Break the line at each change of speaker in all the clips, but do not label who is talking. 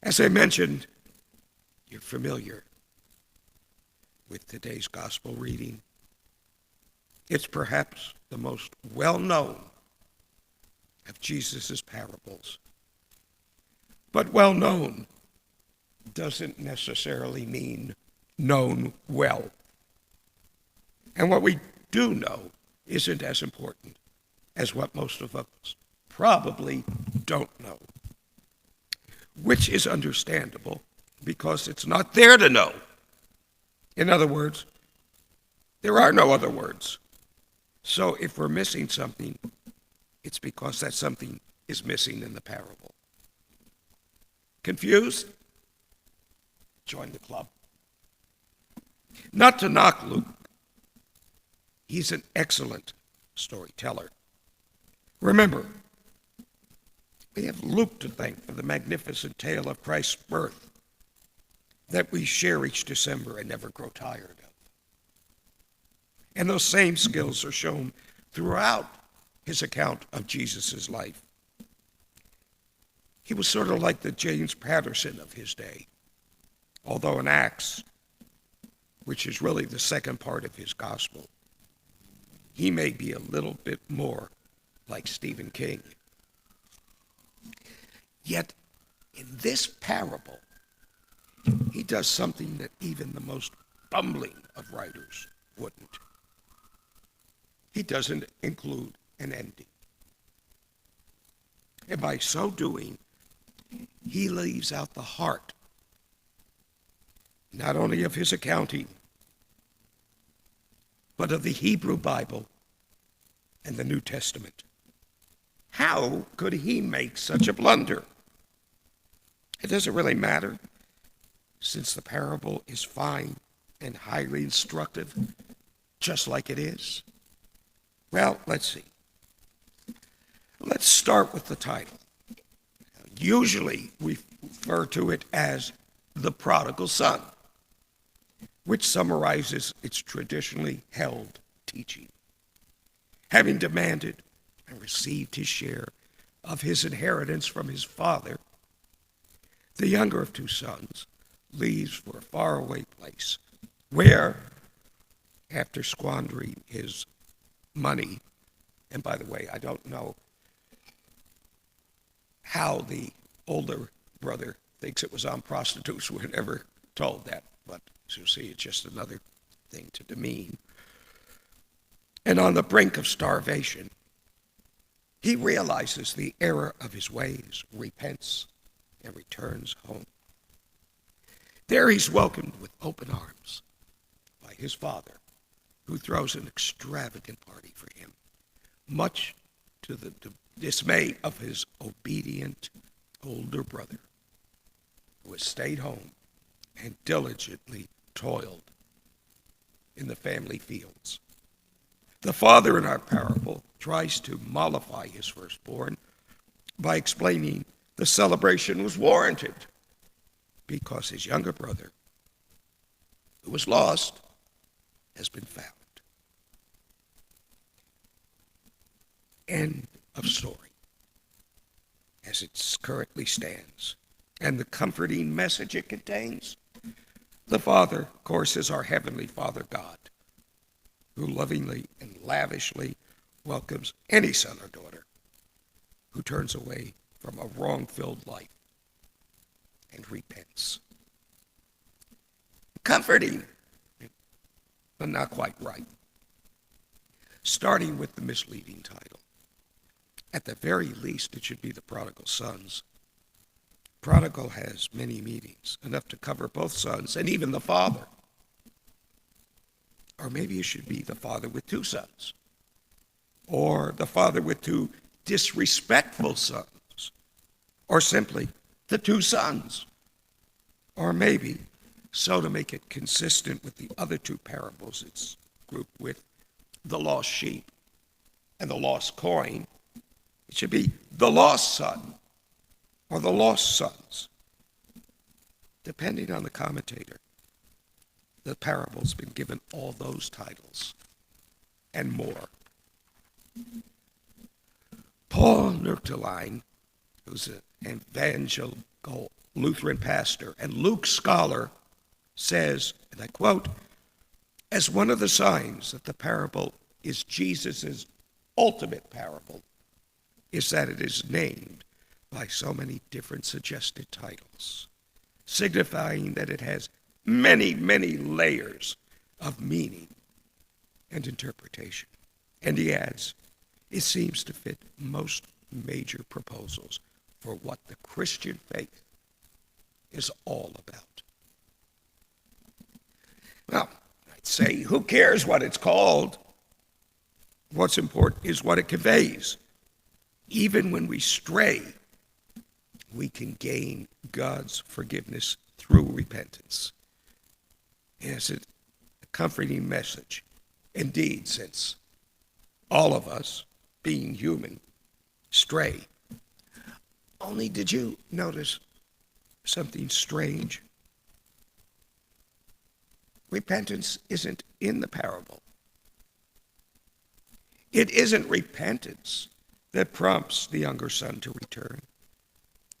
As I mentioned, you're familiar with today's gospel reading. It's perhaps the most well-known of Jesus' parables. But well-known doesn't necessarily mean known well. And what we do know isn't as important as what most of us probably don't know, which is understandable because it's not there to know. In other words, there are no other words. So if we're missing something, it's because that something is missing in the parable. Confused? Join the club. Not to knock Luke. He's an excellent storyteller. Remember, we have Luke to thank for the magnificent tale of Christ's birth that we share each December and never grow tired of. And those same skills are shown throughout his account of Jesus' life. He was sort of like the James Patterson of his day, although in Acts, which is really the second part of his gospel, he may be a little bit more like Stephen King. Yet, in this parable, he does something that even the most bumbling of writers wouldn't. He doesn't include an ending. And by so doing, he leaves out the heart, not only of his accounting, but of the Hebrew Bible and the New Testament. How could he make such a blunder? It doesn't really matter, since the parable is fine and highly instructive, just like it is. Well, let's see. Let's start with the title. Usually we refer to it as the Prodigal Son, which summarizes its traditionally held teaching. Having demanded and received his share of his inheritance from his father, the younger of two sons leaves for a faraway place where, after squandering his money, and by the way, I don't know how the older brother thinks it was on prostitutes. We're never told that, but as you see, it's just another thing to demean. And on the brink of starvation, he realizes the error of his ways, repents, and returns home. There he's welcomed with open arms by his father, who throws an extravagant party for him, much to the dismay of his obedient older brother, who has stayed home and diligently toiled in the family fields. The father in our parable tries to mollify his firstborn by explaining the celebration was warranted because his younger brother, who was lost, has been found. End of story, as it currently stands. And the comforting message it contains. The Father, of course, is our Heavenly Father God, who lovingly and lavishly welcomes any son or daughter who turns away from a wrong-filled life and repents. Comforting, but not quite right. Starting with the misleading title. At the very least, it should be the Prodigal Sons. Prodigal has many meanings, enough to cover both sons and even the father. Or maybe it should be the father with two sons. Or the father with two disrespectful sons. Or simply the two sons. Or maybe, so to make it consistent with the other two parables it's grouped with, the lost sheep and the lost coin, it should be the lost son or the lost sons. Depending on the commentator, the parable's been given all those titles and more. Paul Nuchtelein, who's an evangelical Lutheran pastor and Luke scholar, says, and I quote, "As one of the signs that the parable is Jesus' ultimate parable is that it is named by so many different suggested titles, signifying that it has many, many layers of meaning and interpretation." And he adds, "It seems to fit most major proposals for what the Christian faith is all about." Well, I'd say, who cares what it's called? What's important is what it conveys. Even when we stray, we can gain God's forgiveness through repentance. It's a comforting message. Indeed, since all of us, being human, stray. Only, did you notice something strange? Repentance isn't in the parable. It isn't repentance that prompts the younger son to return.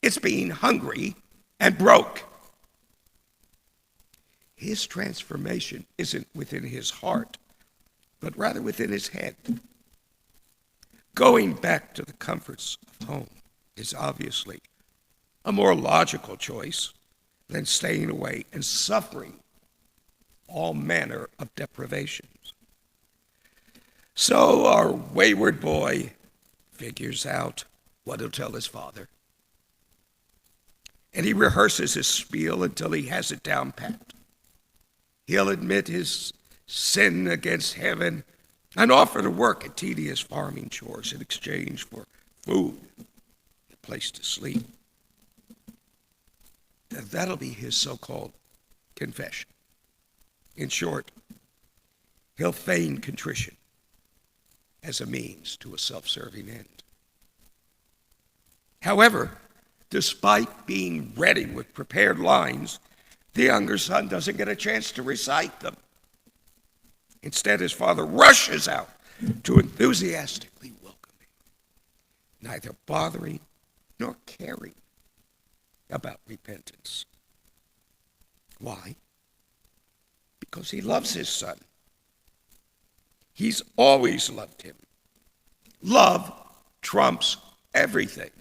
It's being hungry and broke. His transformation isn't within his heart, but rather within his head. Going back to the comforts of home is obviously a more logical choice than staying away and suffering all manner of deprivations. So our wayward boy figures out what he'll tell his father, and he rehearses his spiel until he has it down pat. He'll admit his sin against heaven and offer to work at tedious farming chores in exchange for food and a place to sleep. And that'll be his so-called confession. In short, he'll feign contrition as a means to a self-serving end. However, despite being ready with prepared lines, the younger son doesn't get a chance to recite them. Instead, his father rushes out to enthusiastically welcome him, neither bothering nor caring about repentance. Why? Because he loves his son. He's always loved him. Love trumps everything.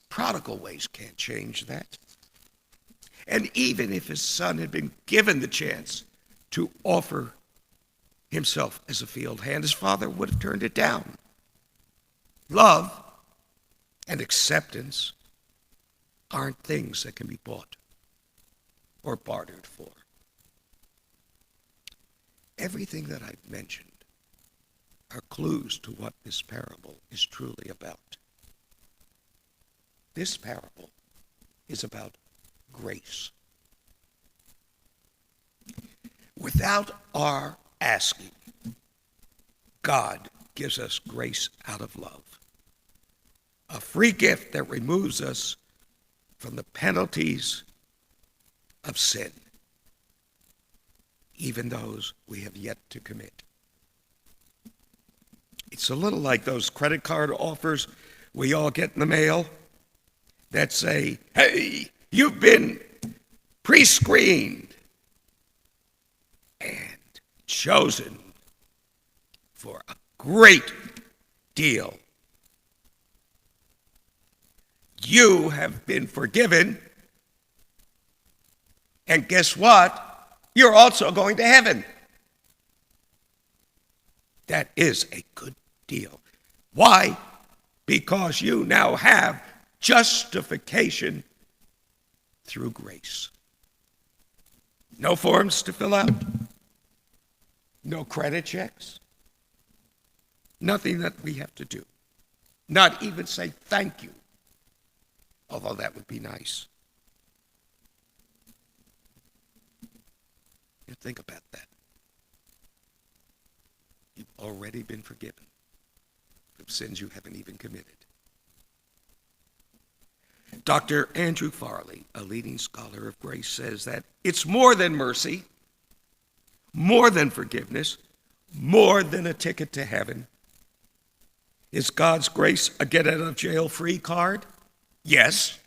Prodigal ways can't change that. And even if his son had been given the chance to offer himself as a field hand, his father would have turned it down. Love and acceptance aren't things that can be bought or bartered for. Everything that I've mentioned are clues to what this parable is truly about. This parable is about grace. Without our asking, God gives us grace out of love, a free gift that removes us from the penalties of sin, even those we have yet to commit. It's a little like those credit card offers we all get in the mail that say, "Hey, you've been pre-screened and chosen for a great deal. You have been forgiven, and guess what? You're also going to heaven." That is a good deal. Why? Because you now have justification through grace. No forms to fill out. No credit checks. Nothing that we have to do. Not even say thank you, although that would be nice. You think about that. You've already been forgiven from sins you haven't even committed. Dr. Andrew Farley, a leading scholar of grace, says that it's more than mercy, more than forgiveness, more than a ticket to heaven. Is God's grace a get out of jail free card? Yes.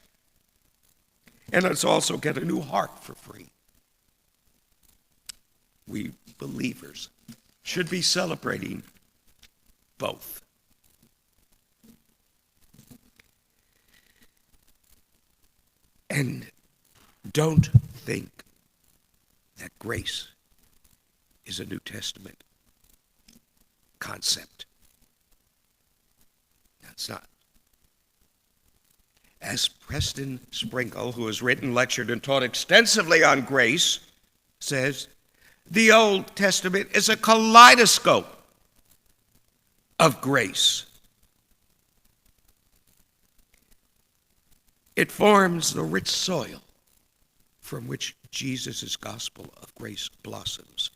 And let's also get a new heart for free. We believers should be celebrating both. And don't think that grace is a New Testament concept. That's not. As Preston Sprinkle, who has written, lectured, and taught extensively on grace, says, the Old Testament is a kaleidoscope of grace. It forms the rich soil from which Jesus' gospel of grace blossoms.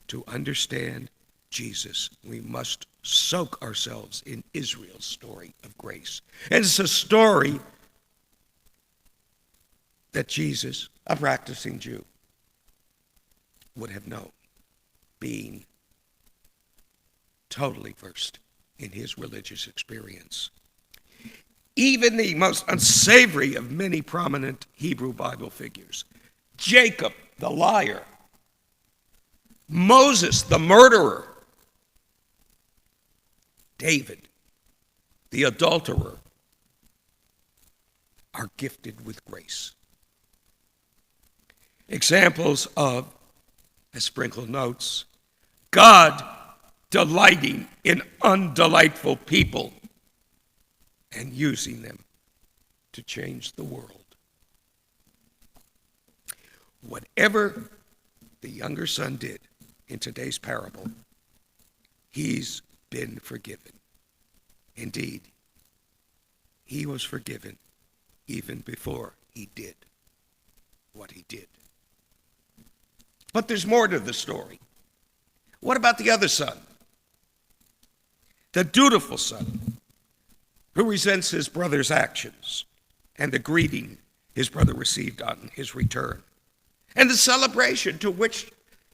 To understand Jesus, we must soak ourselves in Israel's story of grace. And it's a story that Jesus, a practicing Jew, would have known, being totally versed in his religious experience. Even the most unsavory of many prominent Hebrew Bible figures, Jacob, the liar, Moses, the murderer, David, the adulterer, are gifted with grace. Examples of, as Sprinkle notes, God delighting in undelightful people and using them to change the world. Whatever the younger son did in today's parable, he's been forgiven. Indeed, he was forgiven even before he did what he did. But there's more to the story. What about the other son? The dutiful son, who resents his brother's actions and the greeting his brother received on his return, and the celebration to which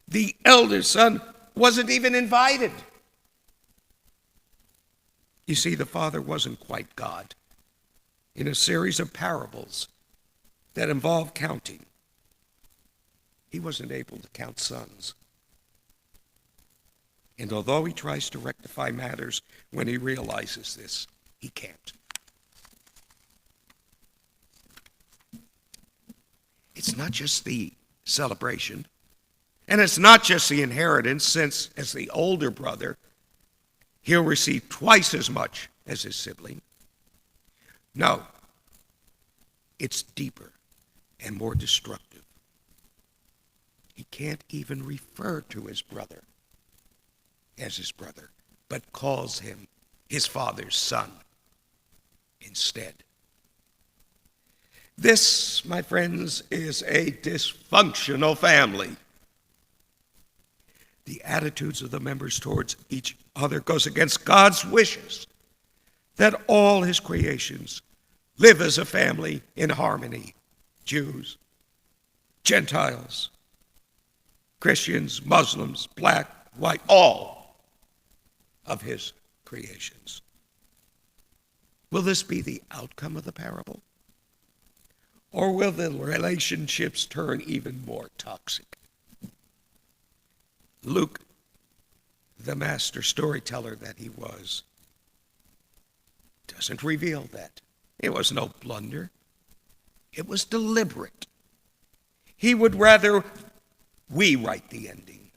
the elder son wasn't even invited. You see, the father wasn't quite God. In a series of parables that involve counting, he wasn't able to count sons. And although he tries to rectify matters when he realizes this, he can't. It's not just the celebration, and it's not just the inheritance, since as the older brother, he'll receive twice as much as his sibling. No, it's deeper and more destructive. He can't even refer to his brother as his brother, but calls him his father's son instead. This, my friends, is a dysfunctional family. The attitudes of the members towards each other goes against God's wishes that all his creations live as a family in harmony. Jews, Gentiles, Christians, Muslims, black, white, all of his creations. Will this be the outcome of the parable? Or will the relationships turn even more toxic? Luke, the master storyteller that he was, doesn't reveal that. It was no blunder. It was deliberate. He would rather we write the ending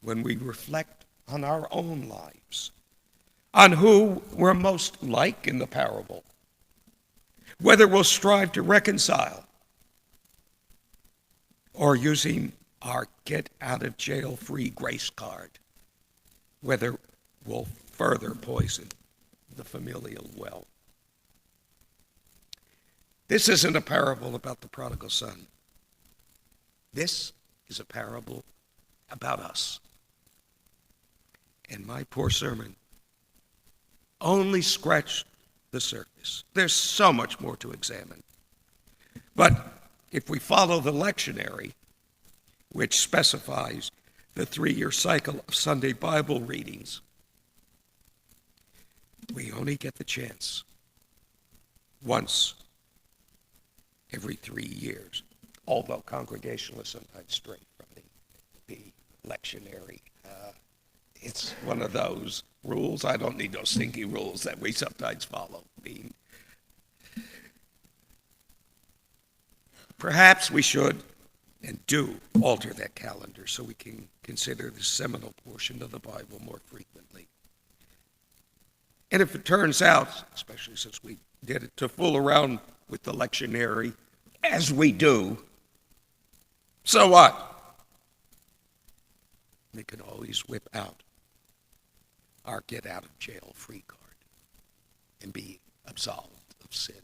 when we reflect on our own lives, on who we're most like in the parable, whether we'll strive to reconcile or using our get-out-of-jail-free grace card, whether we'll further poison the familial well. This isn't a parable about the prodigal son. This is a parable about us. And my poor sermon only scratched the surface. There's so much more to examine. But if we follow the lectionary, which specifies the 3-year cycle of Sunday Bible readings, we only get the chance once every 3 years, although Congregationalists sometimes stray from the lectionary. It's one of those rules. I don't need those stinky rules that we sometimes follow. Perhaps we should and do alter that calendar so we can consider the seminal portion of the Bible more frequently. And if it turns out, especially since we did it, to fool around with the lectionary, as we do, so what? We can always whip out our get-out-of-jail-free card and be absolved of sin.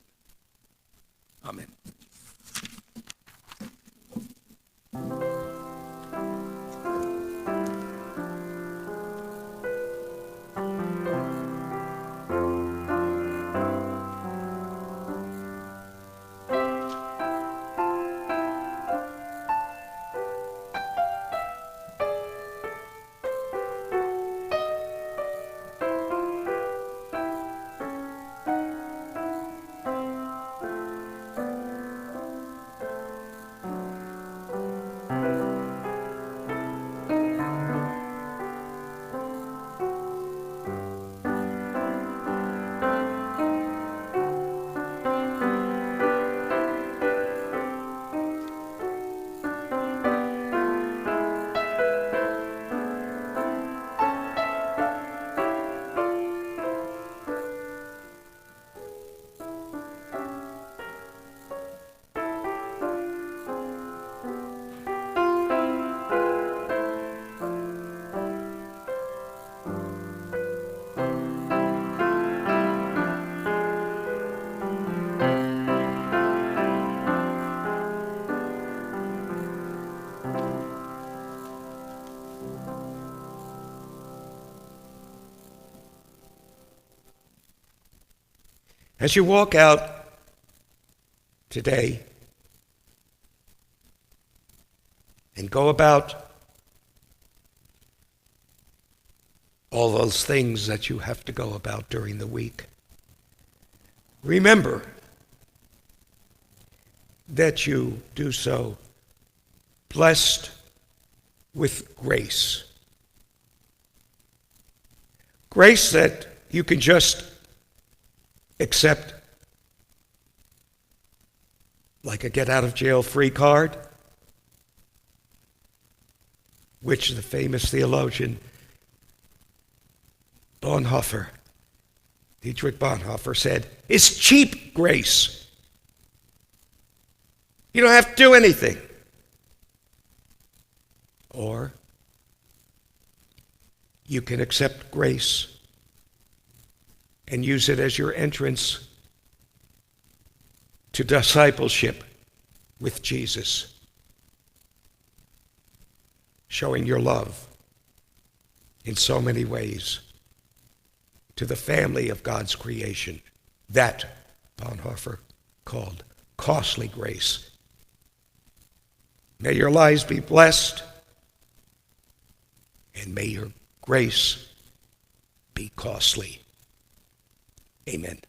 Amen. As you walk out today and go about all those things that you have to go about during the week, remember that you do so blessed with grace. Grace that you can just accept like a get-out-of-jail-free card, which the famous theologian Dietrich Bonhoeffer said, is cheap grace. You don't have to do anything. Or you can accept grace and use it as your entrance to discipleship with Jesus, showing your love in so many ways to the family of God's creation. That Bonhoeffer called costly grace. May your lives be blessed, and may your grace be costly. Amen.